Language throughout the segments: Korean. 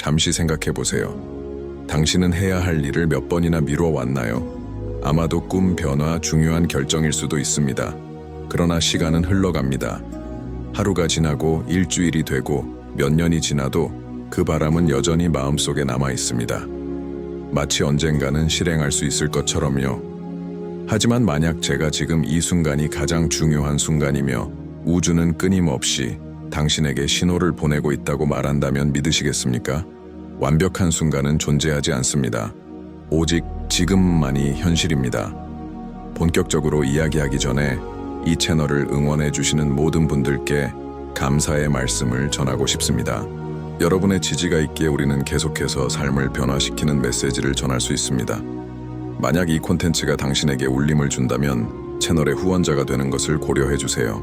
잠시 생각해 보세요. 당신은 해야 할 일을 몇 번이나 미뤄 왔나요? 아마도 꿈 변화 중요한 결정일 수도 있습니다. 그러나 시간은 흘러갑니다. 하루가 지나고 일주일이 되고 몇 년이 지나도 그 바람은 여전히 마음속에 남아 있습니다. 마치 언젠가는 실행할 수 있을 것처럼요. 하지만 만약 제가 지금 이 순간이 가장 중요한 순간이며 우주는 끊임없이 당신에게 신호를 보내고 있다고 말한다면 믿으시겠습니까? 완벽한 순간은 존재하지 않습니다. 오직 지금만이 현실입니다. 본격적으로 이야기하기 전에 이 채널을 응원해 주시는 모든 분들께 감사의 말씀을 전하고 싶습니다. 여러분의 지지가 있기에 우리는 계속해서 삶을 변화시키는 메시지를 전할 수 있습니다. 만약 이 콘텐츠가 당신에게 울림을 준다면 채널의 후원자가 되는 것을 고려해 주세요.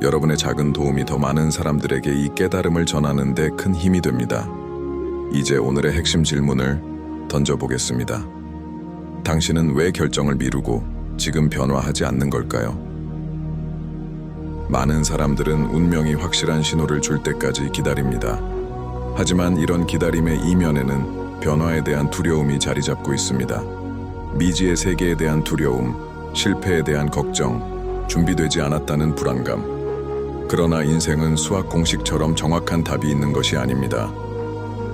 여러분의 작은 도움이 더 많은 사람들에게 이 깨달음을 전하는 데 큰 힘이 됩니다. 이제 오늘의 핵심 질문을 던져보겠습니다. 당신은 왜 결정을 미루고 지금 변화하지 않는 걸까요? 많은 사람들은 운명이 확실한 신호를 줄 때까지 기다립니다. 하지만 이런 기다림의 이면에는 변화에 대한 두려움이 자리 잡고 있습니다. 미지의 세계에 대한 두려움, 실패에 대한 걱정, 준비되지 않았다는 불안감. 그러나 인생은 수학 공식처럼 정확한 답이 있는 것이 아닙니다.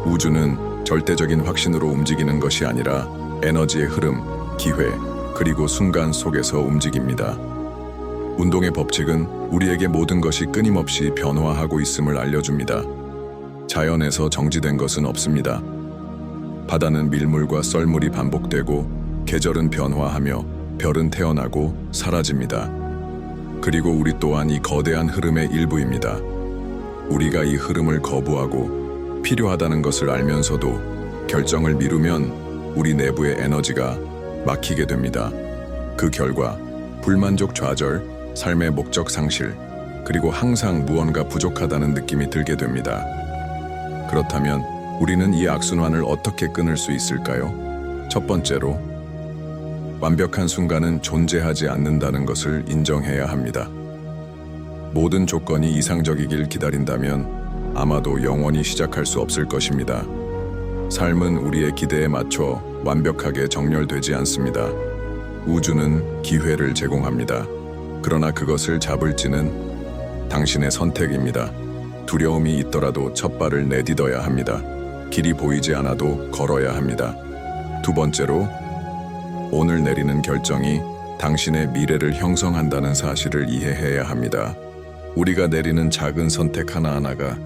우주는 절대적인 확신으로 움직이는 것이 아니라 에너지의 흐름, 기회, 그리고 순간 속에서 움직입니다. 운동의 법칙은 우리에게 모든 것이 끊임없이 변화하고 있음을 알려줍니다. 자연에서 정지된 것은 없습니다. 바다는 밀물과 썰물이 반복되고 계절은 변화하며 별은 태어나고 사라집니다. 그리고 우리 또한 이 거대한 흐름의 일부입니다. 우리가 이 흐름을 거부하고 필요하다는 것을 알면서도 결정을 미루면 우리 내부의 에너지가 막히게 됩니다. 그 결과 불만족 좌절, 삶의 목적 상실, 그리고 항상 무언가 부족하다는 느낌이 들게 됩니다. 그렇다면 우리는 이 악순환을 어떻게 끊을 수 있을까요? 첫 번째로, 완벽한 순간은 존재하지 않는다는 것을 인정해야 합니다. 모든 조건이 이상적이길 기다린다면 아마도 영원히 시작할 수 없을 것입니다. 삶은 우리의 기대에 맞춰 완벽하게 정렬되지 않습니다. 우주는 기회를 제공합니다. 그러나 그것을 잡을지는 당신의 선택입니다. 두려움이 있더라도 첫 발을 내딛어야 합니다. 길이 보이지 않아도 걸어야 합니다. 두 번째로, 오늘 내리는 결정이 당신의 미래를 형성한다는 사실을 이해해야 합니다. 우리가 내리는 작은 선택 하나하나가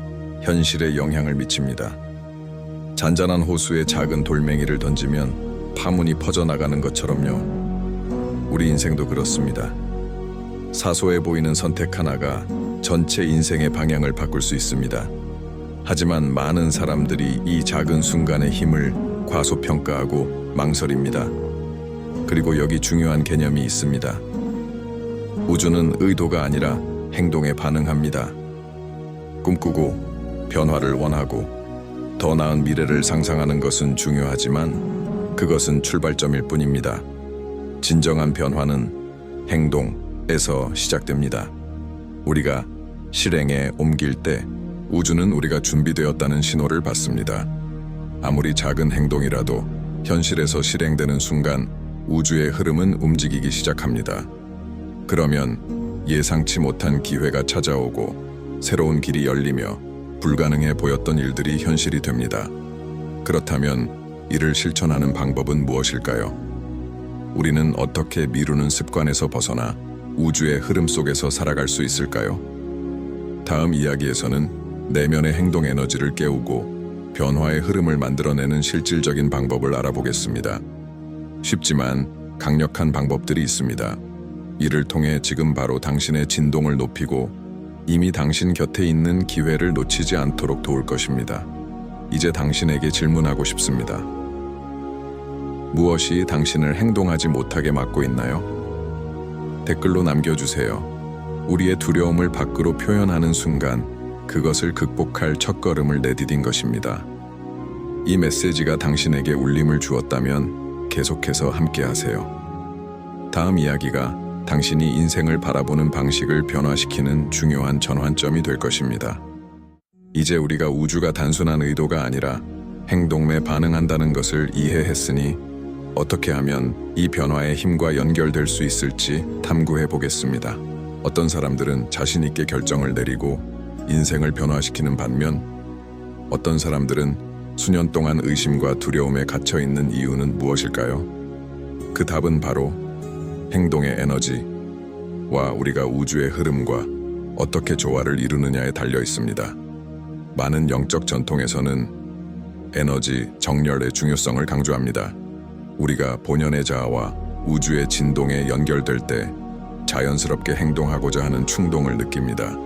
현실에 영향을 미칩니다. 잔잔한 호수에 작은 돌멩이를 던지면 파문이 퍼져나가는 것처럼요. 우리 인생도 그렇습니다. 사소해 보이는 선택 하나가 전체 인생의 방향을 바꿀 수 있습니다. 하지만 많은 사람들이 이 작은 순간의 힘을 과소평가하고 망설입니다. 그리고 여기 중요한 개념이 있습니다. 우주는 의도가 아니라 행동에 반응합니다. 꿈꾸고 변화를 원하고 더 나은 미래를 상상하는 것은 중요하지만 그것은 출발점일 뿐입니다. 진정한 변화는 행동에서 시작됩니다. 우리가 실행에 옮길 때 우주는 우리가 준비되었다는 신호를 받습니다. 아무리 작은 행동이라도 현실에서 실행되는 순간 우주의 흐름은 움직이기 시작합니다. 그러면 예상치 못한 기회가 찾아오고 새로운 길이 열리며 불가능해 보였던 일들이 현실이 됩니다. 그렇다면 이를 실천하는 방법은 무엇일까요? 우리는 어떻게 미루는 습관에서 벗어나 우주의 흐름 속에서 살아갈 수 있을까요? 다음 이야기에서는 내면의 행동 에너지를 깨우고 변화의 흐름을 만들어내는 실질적인 방법을 알아보겠습니다. 쉽지만 강력한 방법들이 있습니다. 이를 통해 지금 바로 당신의 진동을 높이고 이미 당신 곁에 있는 기회를 놓치지 않도록 도울 것입니다. 이제 당신에게 질문하고 싶습니다. 무엇이 당신을 행동하지 못하게 막고 있나요? 댓글로 남겨주세요. 우리의 두려움을 밖으로 표현하는 순간 그것을 극복할 첫걸음을 내디딘 것입니다. 이 메시지가 당신에게 울림을 주었다면 계속해서 함께하세요. 다음 이야기가 당신이 인생을 바라보는 방식을 변화시키는 중요한 전환점이 될 것입니다. 이제 우리가 우주가 단순한 의도가 아니라 행동에 반응한다는 것을 이해했으니 어떻게 하면 이 변화의 힘과 연결될 수 있을지 탐구해 보겠습니다. 어떤 사람들은 자신 있게 결정을 내리고 인생을 변화시키는 반면 어떤 사람들은 수년 동안 의심과 두려움에 갇혀 있는 이유는 무엇일까요? 그 답은 바로 행동의 에너지와 우리가 우주의 흐름과 어떻게 조화를 이루느냐에 달려 있습니다. 많은 영적 전통에서는 에너지, 정렬의 중요성을 강조합니다. 우리가 본연의 자아와 우주의 진동에 연결될 때 자연스럽게 행동하고자 하는 충동을 느낍니다.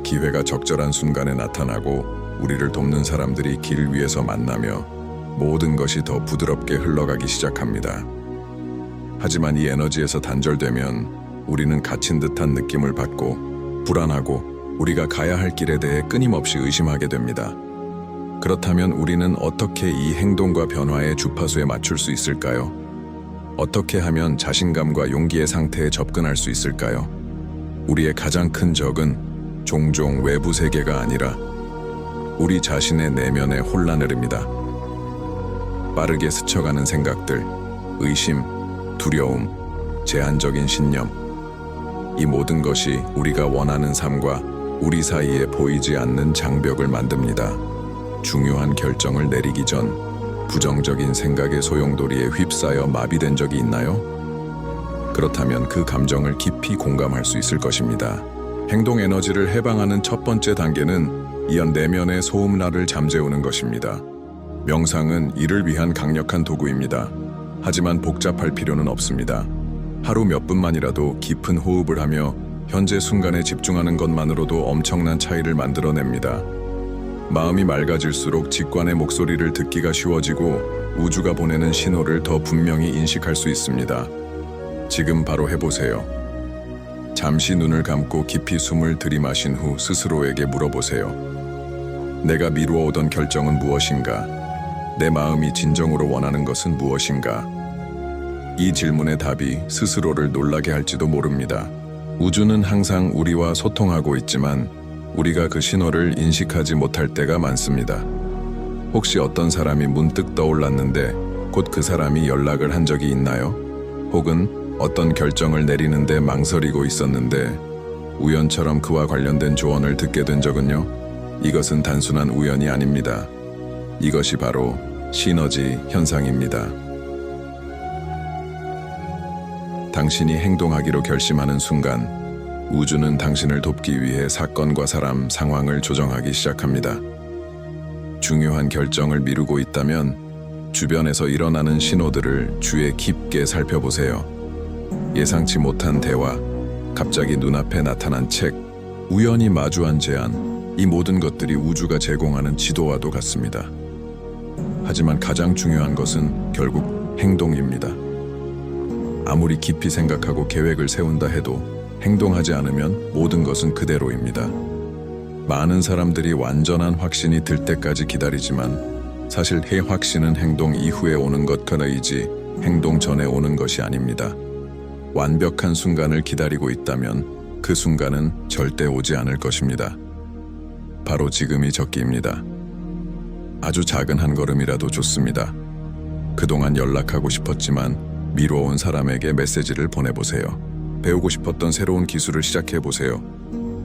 기회가 적절한 순간에 나타나고 우리를 돕는 사람들이 길 위에서 만나며 모든 것이 더 부드럽게 흘러가기 시작합니다. 하지만 이 에너지에서 단절되면 우리는 갇힌 듯한 느낌을 받고 불안하고 우리가 가야 할 길에 대해 끊임없이 의심하게 됩니다. 그렇다면 우리는 어떻게 이 행동과 변화의 주파수에 맞출 수 있을까요? 어떻게 하면 자신감과 용기의 상태에 접근할 수 있을까요? 우리의 가장 큰 적은 종종 외부 세계가 아니라 우리 자신의 내면의 혼란을입니다. 빠르게 스쳐가는 생각들, 의심, 두려움, 제한적인 신념, 이 모든 것이 우리가 원하는 삶과 우리 사이에 보이지 않는 장벽을 만듭니다. 중요한 결정을 내리기 전 부정적인 생각의 소용돌이에 휩싸여 마비된 적이 있나요? 그렇다면 그 감정을 깊이 공감할 수 있을 것입니다. 행동 에너지를 해방하는 첫 번째 단계는 이런 내면의 소음라를 잠재우는 것입니다. 명상은 이를 위한 강력한 도구입니다. 하지만 복잡할 필요는 없습니다. 하루 몇 분만이라도 깊은 호흡을 하며 현재 순간에 집중하는 것만으로도 엄청난 차이를 만들어냅니다. 마음이 맑아질수록 직관의 목소리를 듣기가 쉬워지고 우주가 보내는 신호를 더 분명히 인식할 수 있습니다. 지금 바로 해보세요. 잠시 눈을 감고 깊이 숨을 들이마신 후 스스로에게 물어보세요. 내가 미루어오던 결정은 무엇인가? 내 마음이 진정으로 원하는 것은 무엇인가? 이 질문의 답이 스스로를 놀라게 할지도 모릅니다. 우주는 항상 우리와 소통하고 있지만 우리가 그 신호를 인식하지 못할 때가 많습니다. 혹시 어떤 사람이 문득 떠올랐는데 곧 그 사람이 연락을 한 적이 있나요? 혹은 어떤 결정을 내리는데 망설이고 있었는데 우연처럼 그와 관련된 조언을 듣게 된 적은요? 이것은 단순한 우연이 아닙니다. 이것이 바로 시너지 현상입니다. 당신이 행동하기로 결심하는 순간 우주는 당신을 돕기 위해 사건과 사람, 상황을 조정하기 시작합니다. 중요한 결정을 미루고 있다면 주변에서 일어나는 신호들을 주의 깊게 살펴보세요. 예상치 못한 대화, 갑자기 눈앞에 나타난 책, 우연히 마주한 제안, 이 모든 것들이 우주가 제공하는 지도와도 같습니다. 하지만 가장 중요한 것은 결국 행동입니다. 아무리 깊이 생각하고 계획을 세운다 해도 행동하지 않으면 모든 것은 그대로입니다. 많은 사람들이 완전한 확신이 들 때까지 기다리지만 사실 확신은 행동 이후에 오는 것이지 행동 전에 오는 것이 아닙니다. 완벽한 순간을 기다리고 있다면 그 순간은 절대 오지 않을 것입니다. 바로 지금이 적기입니다. 아주 작은 한 걸음이라도 좋습니다. 그동안 연락하고 싶었지만 미뤄온 사람에게 메시지를 보내보세요. 배우고 싶었던 새로운 기술을 시작해보세요.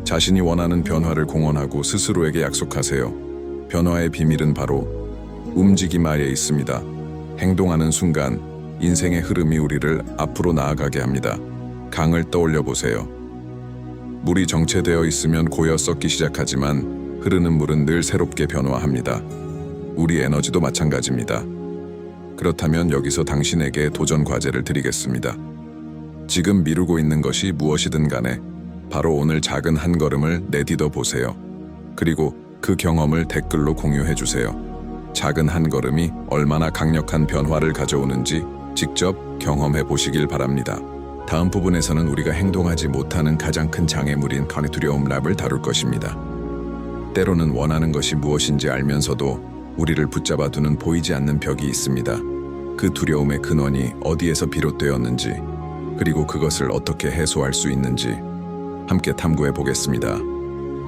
자신이 원하는 변화를 공언하고 스스로에게 약속하세요. 변화의 비밀은 바로 움직임 아래에 있습니다. 행동하는 순간 인생의 흐름이 우리를 앞으로 나아가게 합니다. 강을 떠올려 보세요. 물이 정체되어 있으면 고여 썩기 시작하지만 흐르는 물은 늘 새롭게 변화합니다. 우리 에너지도 마찬가지입니다. 그렇다면 여기서 당신에게 도전 과제를 드리겠습니다. 지금 미루고 있는 것이 무엇이든 간에 바로 오늘 작은 한 걸음을 내디뎌 보세요. 그리고 그 경험을 댓글로 공유해 주세요. 작은 한 걸음이 얼마나 강력한 변화를 가져오는지 직접 경험해 보시길 바랍니다. 다음 부분에서는 우리가 행동하지 못하는 가장 큰 장애물인 두려움 랍을 다룰 것입니다. 때로는 원하는 것이 무엇인지 알면서도 우리를 붙잡아두는 보이지 않는 벽이 있습니다. 그 두려움의 근원이 어디에서 비롯되었는지, 그리고 그것을 어떻게 해소할 수 있는지 함께 탐구해 보겠습니다.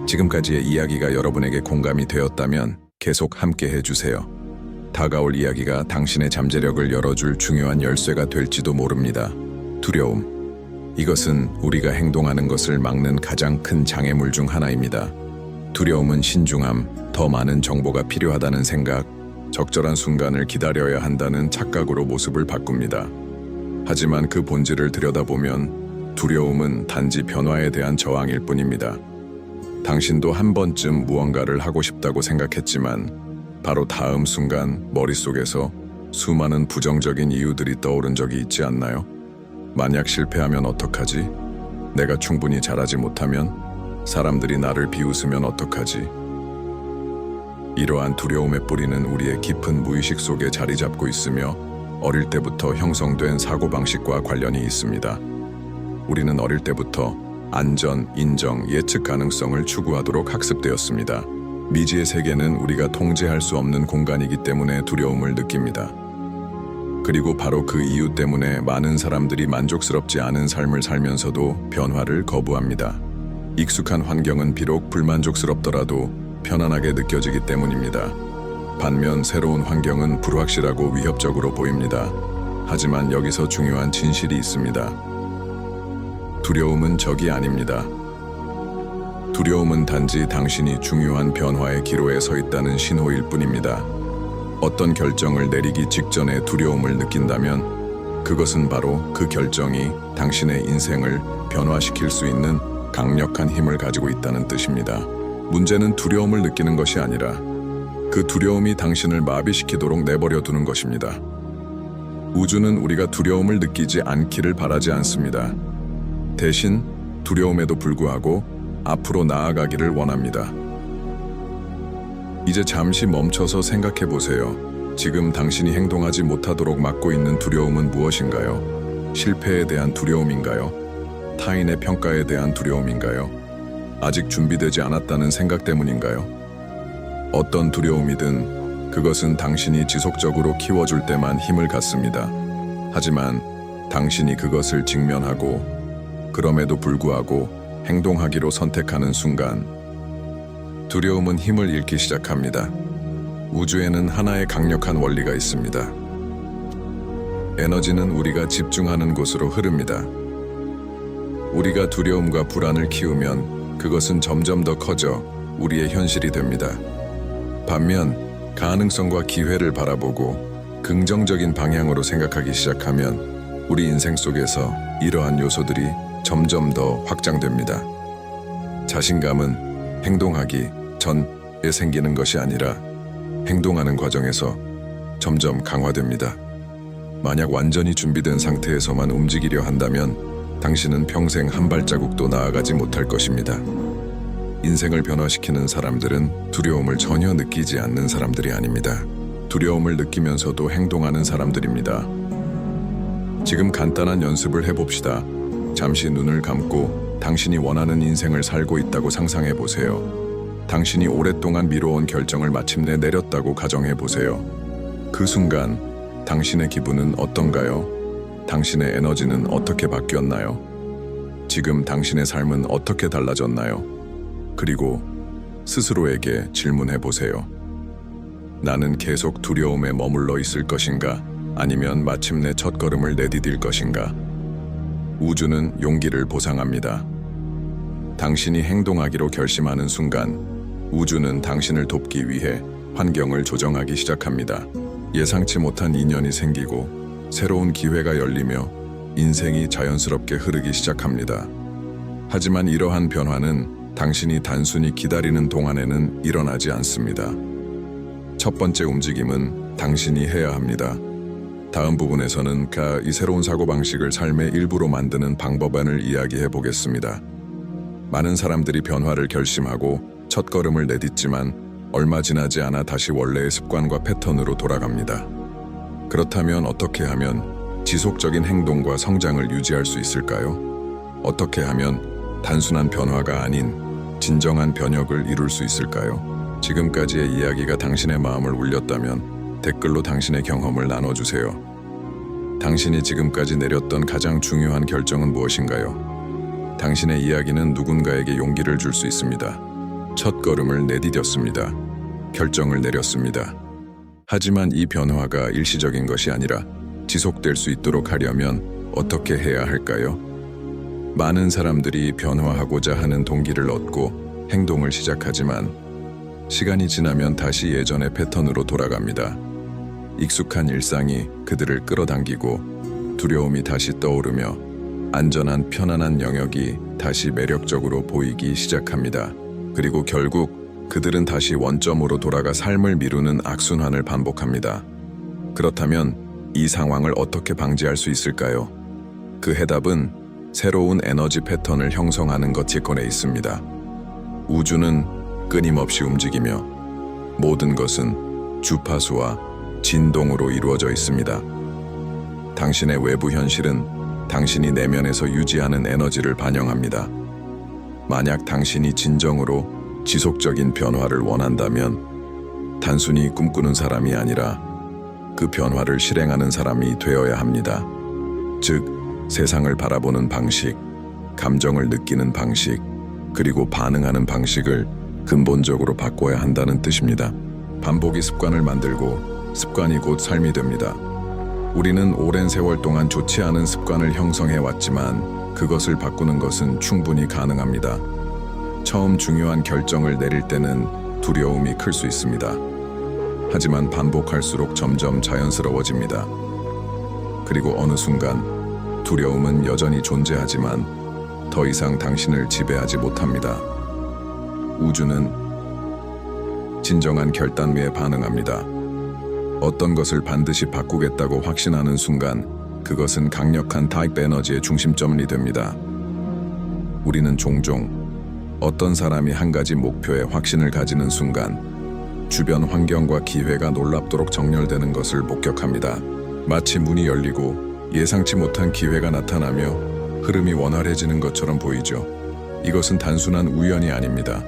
지금까지의 이야기가 여러분에게 공감이 되었다면 계속 함께 해주세요. 다가올 이야기가 당신의 잠재력을 열어줄 중요한 열쇠가 될지도 모릅니다. 두려움. 이것은 우리가 행동하는 것을 막는 가장 큰 장애물 중 하나입니다. 두려움은 신중함, 더 많은 정보가 필요하다는 생각, 적절한 순간을 기다려야 한다는 착각으로 모습을 바꿉니다. 하지만 그 본질을 들여다보면 두려움은 단지 변화에 대한 저항일 뿐입니다. 당신도 한 번쯤 무언가를 하고 싶다고 생각했지만 바로 다음 순간 머릿속에서 수많은 부정적인 이유들이 떠오른 적이 있지 않나요? 만약 실패하면 어떡하지? 내가 충분히 잘하지 못하면? 사람들이 나를 비웃으면 어떡하지? 이러한 두려움의 뿌리는 우리의 깊은 무의식 속에 자리 잡고 있으며 어릴 때부터 형성된 사고방식과 관련이 있습니다. 우리는 어릴 때부터 안전, 인정, 예측 가능성을 추구하도록 학습되었습니다. 미지의 세계는 우리가 통제할 수 없는 공간이기 때문에 두려움을 느낍니다. 그리고 바로 그 이유 때문에 많은 사람들이 만족스럽지 않은 삶을 살면서도 변화를 거부합니다. 익숙한 환경은 비록 불만족스럽더라도 편안하게 느껴지기 때문입니다. 반면 새로운 환경은 불확실하고 위협적으로 보입니다. 하지만 여기서 중요한 진실이 있습니다. 두려움은 적이 아닙니다. 두려움은 단지 당신이 중요한 변화의 기로에 서 있다는 신호일 뿐입니다. 어떤 결정을 내리기 직전에 두려움을 느낀다면 그것은 바로 그 결정이 당신의 인생을 변화시킬 수 있는 강력한 힘을 가지고 있다는 뜻입니다. 문제는 두려움을 느끼는 것이 아니라 그 두려움이 당신을 마비시키도록 내버려 두는 것입니다. 우주는 우리가 두려움을 느끼지 않기를 바라지 않습니다. 대신 두려움에도 불구하고 앞으로 나아가기를 원합니다. 이제 잠시 멈춰서 생각해 보세요. 지금 당신이 행동하지 못하도록 막고 있는 두려움은 무엇인가요? 실패에 대한 두려움인가요? 타인의 평가에 대한 두려움인가요? 아직 준비되지 않았다는 생각 때문인가요? 어떤 두려움이든 그것은 당신이 지속적으로 키워줄 때만 힘을 갖습니다. 하지만 당신이 그것을 직면하고 그럼에도 불구하고 행동하기로 선택하는 순간 두려움은 힘을 잃기 시작합니다. 우주에는 하나의 강력한 원리가 있습니다. 에너지는 우리가 집중하는 곳으로 흐릅니다. 우리가 두려움과 불안을 키우면 그것은 점점 더 커져 우리의 현실이 됩니다. 반면 가능성과 기회를 바라보고 긍정적인 방향으로 생각하기 시작하면 우리 인생 속에서 이러한 요소들이 점점 더 확장됩니다. 자신감은 행동하기 전에 생기는 것이 아니라 행동하는 과정에서 점점 강화됩니다. 만약 완전히 준비된 상태에서만 움직이려 한다면 당신은 평생 한 발자국도 나아가지 못할 것입니다. 인생을 변화시키는 사람들은 두려움을 전혀 느끼지 않는 사람들이 아닙니다. 두려움을 느끼면서도 행동하는 사람들입니다. 지금 간단한 연습을 해봅시다. 잠시 눈을 감고 당신이 원하는 인생을 살고 있다고 상상해 보세요. 당신이 오랫동안 미뤄온 결정을 마침내 내렸다고 가정해 보세요. 그 순간 당신의 기분은 어떤가요? 당신의 에너지는 어떻게 바뀌었나요? 지금 당신의 삶은 어떻게 달라졌나요? 그리고 스스로에게 질문해 보세요. 나는 계속 두려움에 머물러 있을 것인가? 아니면 마침내 첫걸음을 내디딜 것인가? 우주는 용기를 보상합니다. 당신이 행동하기로 결심하는 순간 우주는 당신을 돕기 위해 환경을 조정하기 시작합니다. 예상치 못한 인연이 생기고 새로운 기회가 열리며 인생이 자연스럽게 흐르기 시작합니다. 하지만 이러한 변화는 당신이 단순히 기다리는 동안에는 일어나지 않습니다. 첫 번째 움직임은 당신이 해야 합니다. 다음 부분에서는 이 새로운 사고방식을 삶의 일부로 만드는 방법안을 이야기해 보겠습니다. 많은 사람들이 변화를 결심하고 첫걸음을 내딛지만 얼마 지나지 않아 다시 원래의 습관과 패턴으로 돌아갑니다. 그렇다면 어떻게 하면 지속적인 행동과 성장을 유지할 수 있을까요? 어떻게 하면 단순한 변화가 아닌 진정한 변혁을 이룰 수 있을까요? 지금까지의 이야기가 당신의 마음을 울렸다면 댓글로 당신의 경험을 나눠주세요. 당신이 지금까지 내렸던 가장 중요한 결정은 무엇인가요? 당신의 이야기는 누군가에게 용기를 줄 수 있습니다. 첫 걸음을 내디뎠습니다. 결정을 내렸습니다. 하지만 이 변화가 일시적인 것이 아니라 지속될 수 있도록 하려면 어떻게 해야 할까요? 많은 사람들이 변화하고자 하는 동기를 얻고 행동을 시작하지만 시간이 지나면 다시 예전의 패턴으로 돌아갑니다. 익숙한 일상이 그들을 끌어당기고 두려움이 다시 떠오르며 안전한 편안한 영역이 다시 매력적으로 보이기 시작합니다. 그리고 결국 그들은 다시 원점으로 돌아가 삶을 미루는 악순환을 반복합니다. 그렇다면 이 상황을 어떻게 방지할 수 있을까요? 그 해답은 새로운 에너지 패턴을 형성하는 것 직권에 있습니다. 우주는 끊임없이 움직이며 모든 것은 주파수와 진동으로 이루어져 있습니다. 당신의 외부 현실은 당신이 내면에서 유지하는 에너지를 반영합니다. 만약 당신이 진정으로 지속적인 변화를 원한다면 단순히 꿈꾸는 사람이 아니라 그 변화를 실행하는 사람이 되어야 합니다. 즉, 세상을 바라보는 방식, 감정을 느끼는 방식, 그리고 반응하는 방식을 근본적으로 바꿔야 한다는 뜻입니다. 반복이 습관을 만들고 습관이 곧 삶이 됩니다. 우리는 오랜 세월 동안 좋지 않은 습관을 형성해 왔지만 그것을 바꾸는 것은 충분히 가능합니다. 처음 중요한 결정을 내릴 때는 두려움이 클 수 있습니다. 하지만 반복할수록 점점 자연스러워집니다. 그리고 어느 순간 두려움은 여전히 존재하지만 더 이상 당신을 지배하지 못합니다. 우주는 진정한 결단 위에 반응합니다. 어떤 것을 반드시 바꾸겠다고 확신하는 순간 그것은 강력한 타입 에너지의 중심점이 됩니다. 우리는 종종 어떤 사람이 한 가지 목표에 확신을 가지는 순간 주변 환경과 기회가 놀랍도록 정렬되는 것을 목격합니다. 마치 문이 열리고 예상치 못한 기회가 나타나며 흐름이 원활해지는 것처럼 보이죠. 이것은 단순한 우연이 아닙니다.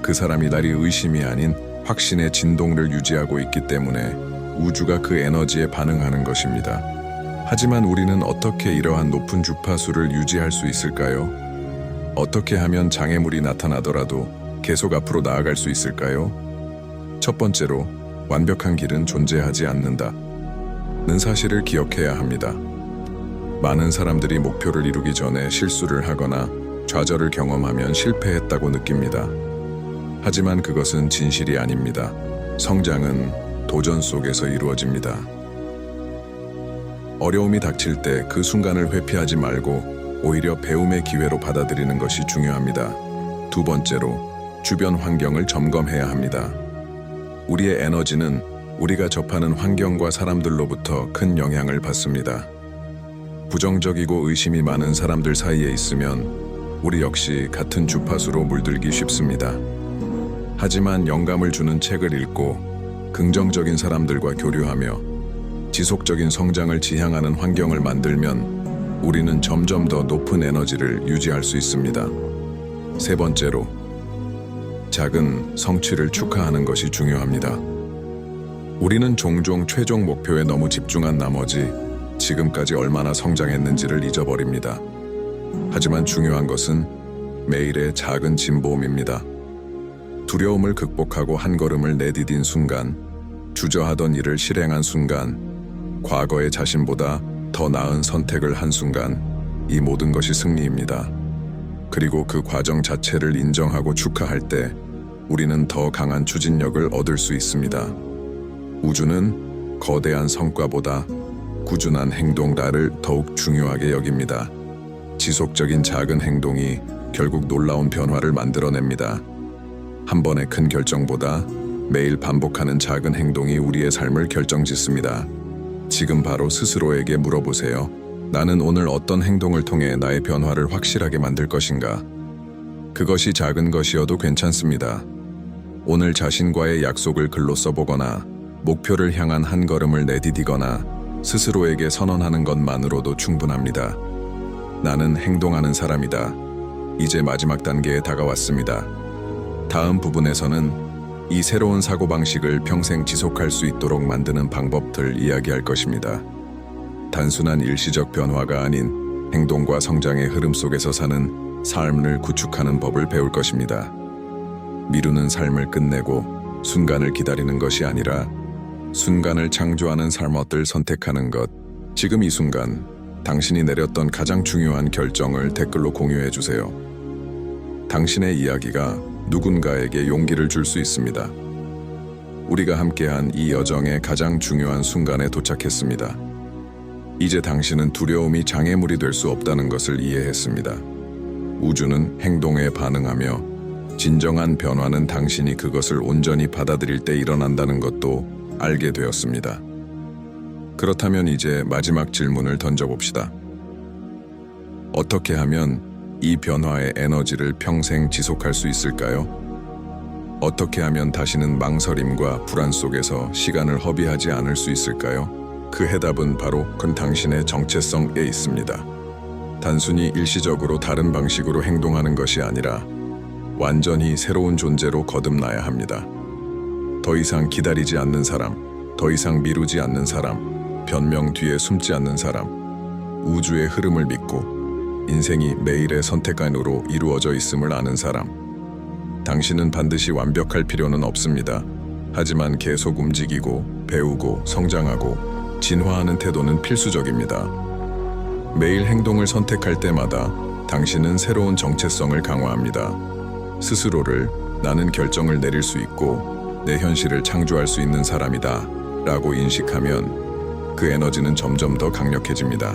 그 사람이 날이 의심이 아닌 확신의 진동을 유지하고 있기 때문에 우주가 그 에너지에 반응하는 것입니다. 하지만 우리는 어떻게 이러한 높은 주파수를 유지할 수 있을까요? 어떻게 하면 장애물이 나타나더라도 계속 앞으로 나아갈 수 있을까요? 첫 번째로, 완벽한 길은 존재하지 않는다는 사실을 기억해야 합니다. 많은 사람들이 목표를 이루기 전에 실수를 하거나 좌절을 경험하면 실패했다고 느낍니다. 하지만 그것은 진실이 아닙니다. 성장은 도전 속에서 이루어집니다. 어려움이 닥칠 때 그 순간을 회피하지 말고 오히려 배움의 기회로 받아들이는 것이 중요합니다. 두 번째로, 주변 환경을 점검해야 합니다. 우리의 에너지는 우리가 접하는 환경과 사람들로부터 큰 영향을 받습니다. 부정적이고 의심이 많은 사람들 사이에 있으면 우리 역시 같은 주파수로 물들기 쉽습니다. 하지만 영감을 주는 책을 읽고 긍정적인 사람들과 교류하며 지속적인 성장을 지향하는 환경을 만들면 우리는 점점 더 높은 에너지를 유지할 수 있습니다. 세 번째로, 작은 성취를 축하하는 것이 중요합니다. 우리는 종종 최종 목표에 너무 집중한 나머지 지금까지 얼마나 성장했는지를 잊어버립니다. 하지만 중요한 것은 매일의 작은 진보음입니다. 두려움을 극복하고 한 걸음을 내디딘 순간, 주저하던 일을 실행한 순간, 과거의 자신보다 더 나은 선택을 한 순간, 이 모든 것이 승리입니다. 그리고 그 과정 자체를 인정하고 축하할 때 우리는 더 강한 추진력을 얻을 수 있습니다. 우주는 거대한 성과보다 꾸준한 행동을 더욱 중요하게 여깁니다. 지속적인 작은 행동이 결국 놀라운 변화를 만들어냅니다. 한 번의 큰 결정보다 매일 반복하는 작은 행동이 우리의 삶을 결정짓습니다. 지금 바로 스스로에게 물어보세요. 나는 오늘 어떤 행동을 통해 나의 변화를 확실하게 만들 것인가? 그것이 작은 것이어도 괜찮습니다. 오늘 자신과의 약속을 글로 써보거나 목표를 향한 한 걸음을 내디디거나 스스로에게 선언하는 것만으로도 충분합니다. 나는 행동하는 사람이다. 이제 마지막 단계에 다가왔습니다. 다음 부분에서는 이 새로운 사고방식을 평생 지속할 수 있도록 만드는 방법들 이야기할 것입니다. 단순한 일시적 변화가 아닌 행동과 성장의 흐름 속에서 사는 삶을 구축하는 법을 배울 것입니다. 미루는 삶을 끝내고 순간을 기다리는 것이 아니라 순간을 창조하는 삶을 선택하는 것. 지금 이 순간 당신이 내렸던 가장 중요한 결정을 댓글로 공유해 주세요. 당신의 이야기가 누군가에게 용기를 줄 수 있습니다. 우리가 함께한 이 여정의 가장 중요한 순간에 도착했습니다. 이제 당신은 두려움이 장애물이 될 수 없다는 것을 이해했습니다. 우주는 행동에 반응하며 진정한 변화는 당신이 그것을 온전히 받아들일 때 일어난다는 것도 알게 되었습니다. 그렇다면 이제 마지막 질문을 던져봅시다. 어떻게 하면 이 변화의 에너지를 평생 지속할 수 있을까요? 어떻게 하면 다시는 망설임과 불안 속에서 시간을 허비하지 않을 수 있을까요? 그 해답은 바로 당신의 정체성에 있습니다. 단순히 일시적으로 다른 방식으로 행동하는 것이 아니라 완전히 새로운 존재로 거듭나야 합니다. 더 이상 기다리지 않는 사람, 더 이상 미루지 않는 사람, 변명 뒤에 숨지 않는 사람, 우주의 흐름을 믿고 인생이 매일의 선택 안으로 이루어져 있음을 아는 사람. 당신은 반드시 완벽할 필요는 없습니다. 하지만 계속 움직이고 배우고 성장하고 진화하는 태도는 필수적입니다. 매일 행동을 선택할 때마다 당신은 새로운 정체성을 강화합니다. 스스로를 나는 결정을 내릴 수 있고 내 현실을 창조할 수 있는 사람이다 라고 인식하면 그 에너지는 점점 더 강력해집니다.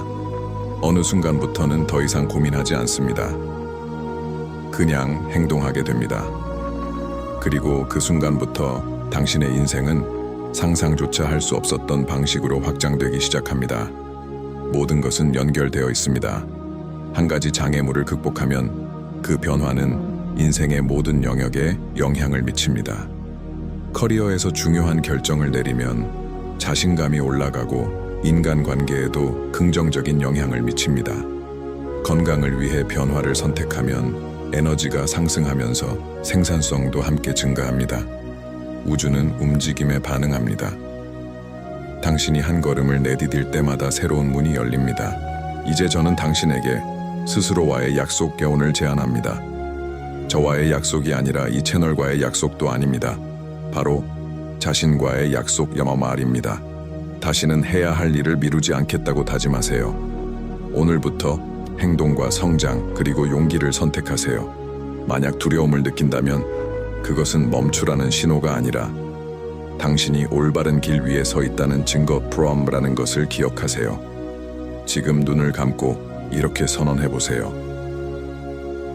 어느 순간부터는 더 이상 고민하지 않습니다. 그냥 행동하게 됩니다. 그리고 그 순간부터 당신의 인생은 상상조차 할 수 없었던 방식으로 확장되기 시작합니다. 모든 것은 연결되어 있습니다. 한 가지 장애물을 극복하면 그 변화는 인생의 모든 영역에 영향을 미칩니다. 커리어에서 중요한 결정을 내리면 자신감이 올라가고 인간관계에도 긍정적인 영향을 미칩니다. 건강을 위해 변화를 선택하면 에너지가 상승하면서 생산성도 함께 증가합니다. 우주는 움직임에 반응합니다. 당신이 한 걸음을 내디딜 때마다 새로운 문이 열립니다. 이제 저는 당신에게 스스로와의 약속 교훈을 제안합니다. 저와의 약속이 아니라 이 채널과의 약속도 아닙니다. 바로 자신과의 약속 말입니다. 다시는 해야 할 일을 미루지 않겠다고 다짐하세요. 오늘부터 행동과 성장 그리고 용기를 선택하세요. 만약 두려움을 느낀다면 그것은 멈추라는 신호가 아니라 당신이 올바른 길 위에 서 있다는 증거 프롬라는 것을 기억하세요. 지금 눈을 감고 이렇게 선언해보세요.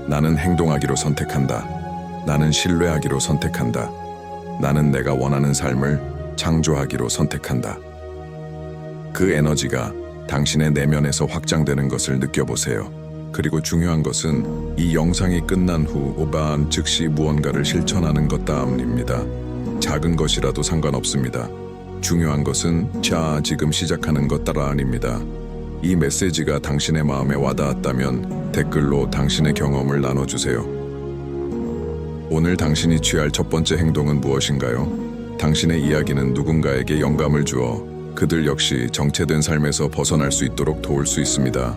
나는 행동하기로 선택한다. 나는 신뢰하기로 선택한다. 나는 내가 원하는 삶을 창조하기로 선택한다. 그 에너지가 당신의 내면에서 확장되는 것을 느껴보세요. 그리고 중요한 것은 이 영상이 끝난 후 오반 즉시 무언가를 실천하는 것 다음입니다. 작은 것이라도 상관없습니다. 중요한 것은 자 지금 시작하는 것 따라입니다. 이 메시지가 당신의 마음에 와닿았다면 댓글로 당신의 경험을 나눠주세요. 오늘 당신이 취할 첫 번째 행동은 무엇인가요? 당신의 이야기는 누군가에게 영감을 주어 그들 역시 정체된 삶에서 벗어날 수 있도록 도울 수 있습니다.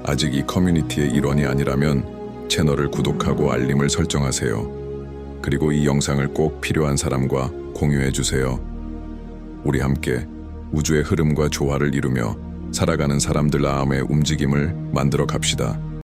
아직 이 커뮤니티의 일원이 아니라면 채널을 구독하고 알림을 설정하세요. 그리고 이 영상을 꼭 필요한 사람과 공유해주세요. 우리 함께 우주의 흐름과 조화를 이루며 살아가는 사람들 마음의 움직임을 만들어 갑시다.